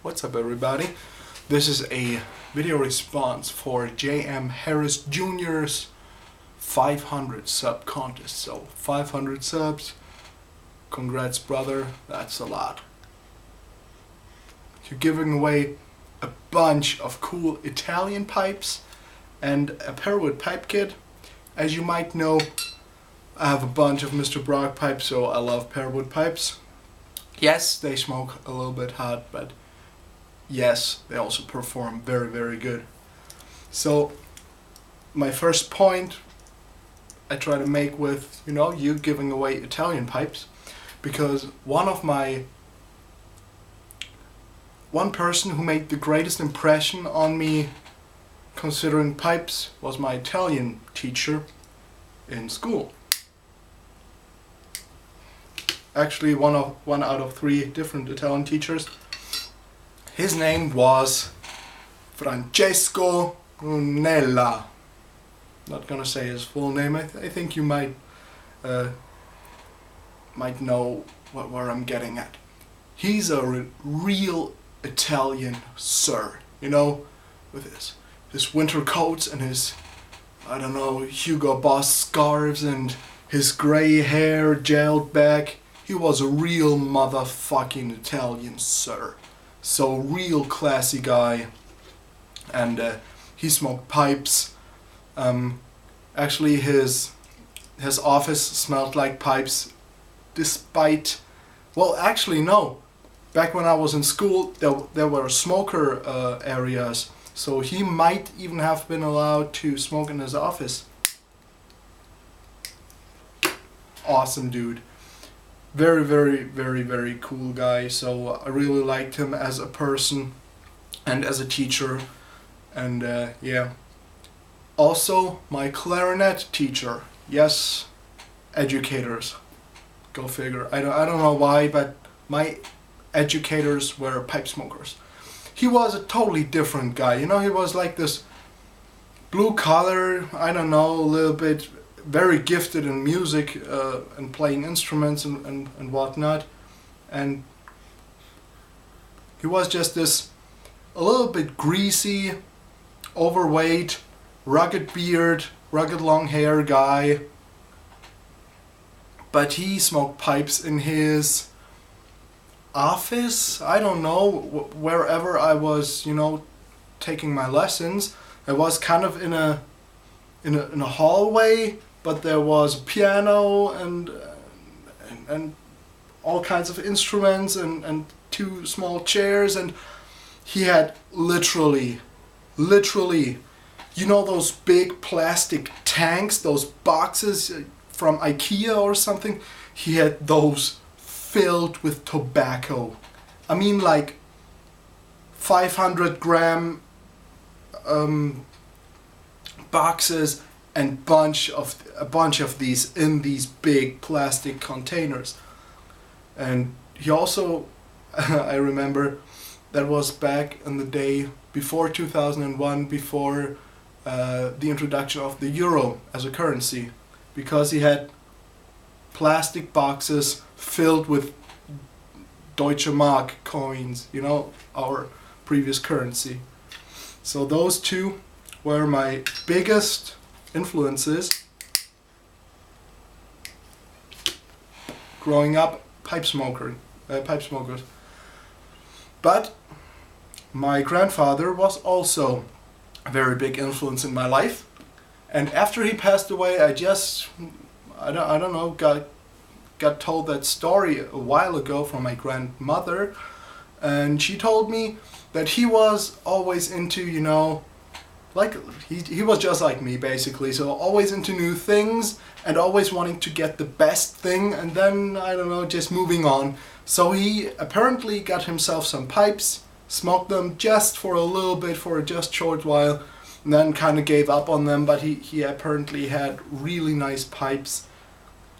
What's up everybody? This is a video response for jmharrisjr's 500 sub contest. So 500 subs, congrats brother, that's a lot. You're giving away a bunch of cool Italian pipes and a Pearwood pipe kit. As you might know, I have a bunch of Mr. Brock pipes, so I love Pearwood pipes. Yes, they smoke a little bit hot, but yes, they also perform very, very good. So my first point I try to make with, you giving away Italian pipes, because one person who made the greatest impression on me considering pipes was my Italian teacher in school. Actually, one out of 3 different Italian teachers. His name was Francesco Brunella. Not gonna say his full name. I think you might know where I'm getting at. He's a real Italian sir, with his winter coats and his, Hugo Boss scarves and his gray hair gelled back. He was a real motherfucking Italian sir. So real classy guy, and he smoked pipes. Actually his office smelled like pipes, despite, well actually no, back when I was in school there were smoker areas, so he might even have been allowed to smoke in his office. Awesome dude. Very, very, very, very cool guy. So I really liked him as a person and as a teacher. And yeah. Also my clarinet teacher. Yes, educators. Go figure. I don't know why, but my educators were pipe smokers. He was a totally different guy. He was like this blue collar, a little bit very gifted in music and playing instruments and whatnot, and he was just this a little bit greasy, overweight, rugged beard, rugged long hair guy, but he smoked pipes in his office. I don't know, wherever I was taking my lessons. I was kind of in a hallway, but there was a piano and all kinds of instruments and 2 small chairs, and he had literally, those big plastic tanks, those boxes from IKEA or something. He had those filled with tobacco. I mean, like 500 gram boxes, and a bunch of these in these big plastic containers. And he also, I remember, that was back in the day before 2001, before the introduction of the euro as a currency, because he had plastic boxes filled with Deutsche Mark coins, our previous currency. So those 2 were my biggest influences growing up, pipe smokers. But my grandfather was also a very big influence in my life, and after he passed away, I don't know, got told that story a while ago from my grandmother, and she told me that he was always into, like he was just like me basically, so always into new things and always wanting to get the best thing, and then just moving on. So he apparently got himself some pipes, smoked them just for a little bit, for a just short while, and then kind of gave up on them. But he apparently had really nice pipes.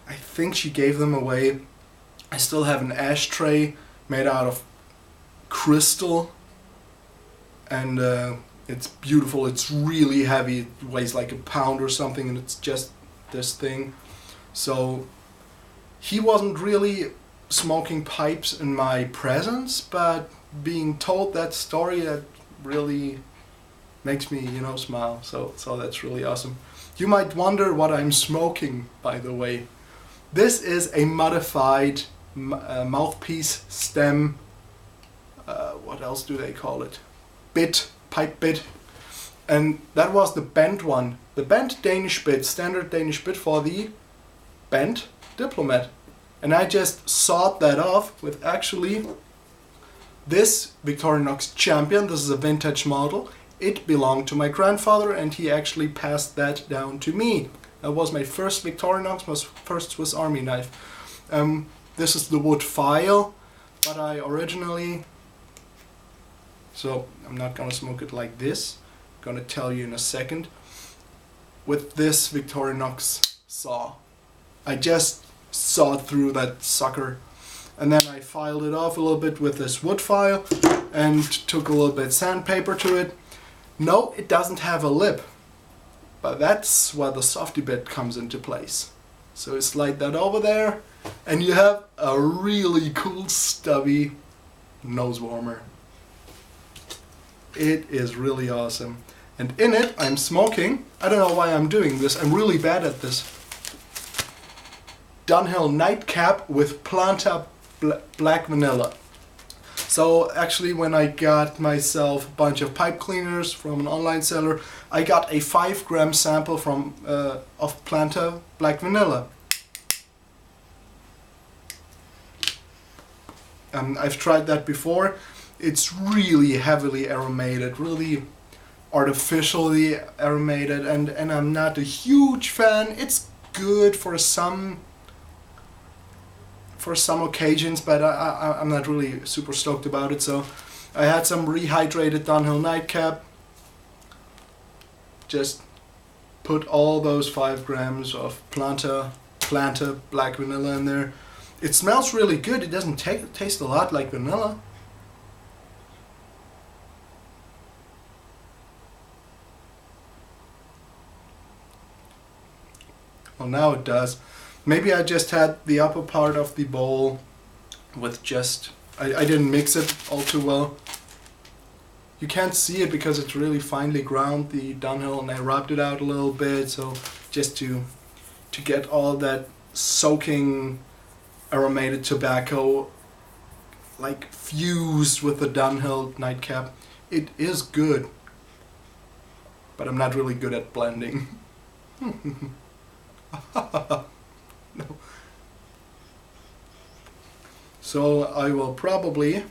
I think she gave them away. I still have an ashtray made out of crystal, and it's beautiful. It's really heavy. It weighs like a pound or something, and it's just this thing. So he wasn't really smoking pipes in my presence, but being told that story, that really makes me, smile. So that's really awesome. You might wonder what I'm smoking, by the way. This is a modified mouthpiece stem. What else do they call it? Pipe bit. And that was the bent one. The bent Danish bit, standard Danish bit for the bent Diplomat. And I just sawed that off with actually this Victorinox Champion. This is a vintage model. It belonged to my grandfather and he actually passed that down to me. That was my first Victorinox, my first Swiss Army knife. This is the wood file, but I originally... So I'm not gonna smoke it like this. I'm gonna tell you in a second. With this Victorinox saw, I just sawed through that sucker, and then I filed it off a little bit with this wood file and took a little bit sandpaper to it. No, it doesn't have a lip, but that's where the softy bit comes into place. So you slide that over there and you have a really cool stubby nose warmer. It is really awesome. And in it I'm smoking, I don't know why I'm doing this, I'm really bad at this, Dunhill Nightcap with Planta Black Vanilla. So actually when I got myself a bunch of pipe cleaners from an online seller, I got a 5 gram sample from of Planta Black Vanilla. I've tried that before. It's really heavily aromated, really artificially aromated, and I'm not a huge fan. It's good for some occasions, but I'm not really super stoked about it. So I had some rehydrated Dunhill Nightcap. Just put all those 5 grams of Planta Black Vanilla in there. It smells really good. It doesn't taste a lot like vanilla. Well, now it does. Maybe I just had the upper part of the bowl with just... I didn't mix it all too well. You can't see it because it's really finely ground, the Dunhill, and I rubbed it out a little bit, so just to get all that soaking aromated tobacco like fused with the Dunhill Nightcap. It is good, but I'm not really good at blending. No. So I will probably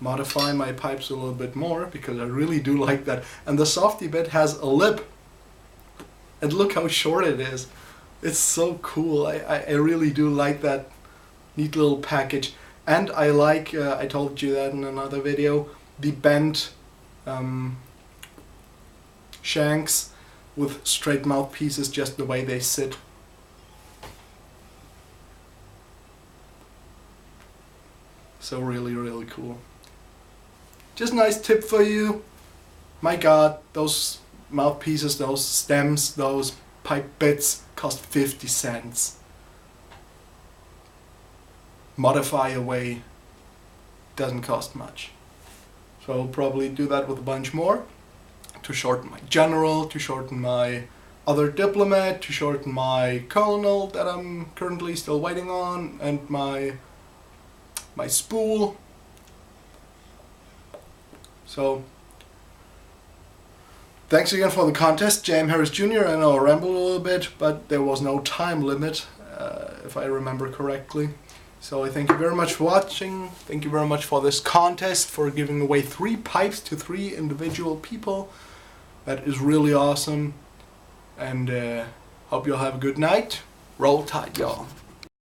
modify my pipes a little bit more because I really do like that. And the softy bit has a lip, and look how short it is. It's so cool. I really do like that neat little package. And I like, I told you that in another video, the bent shanks with straight mouthpieces, just the way they sit. So really, really cool. Just a nice tip for you. My God, those mouthpieces, those stems, those pipe bits cost 50 cents. Modify away, doesn't cost much. So I'll probably do that with a bunch more to shorten my general, to shorten my other diplomat, to shorten my colonel that I'm currently still waiting on, and my spool. So thanks again for the contest, jmharrisjr. I know I rambled a little bit, but there was no time limit, if I remember correctly. So I thank you very much for watching. Thank you very much for this contest, for giving away 3 pipes to 3 individual people. That is really awesome. And hope you'll have a good night. Roll Tide, y'all.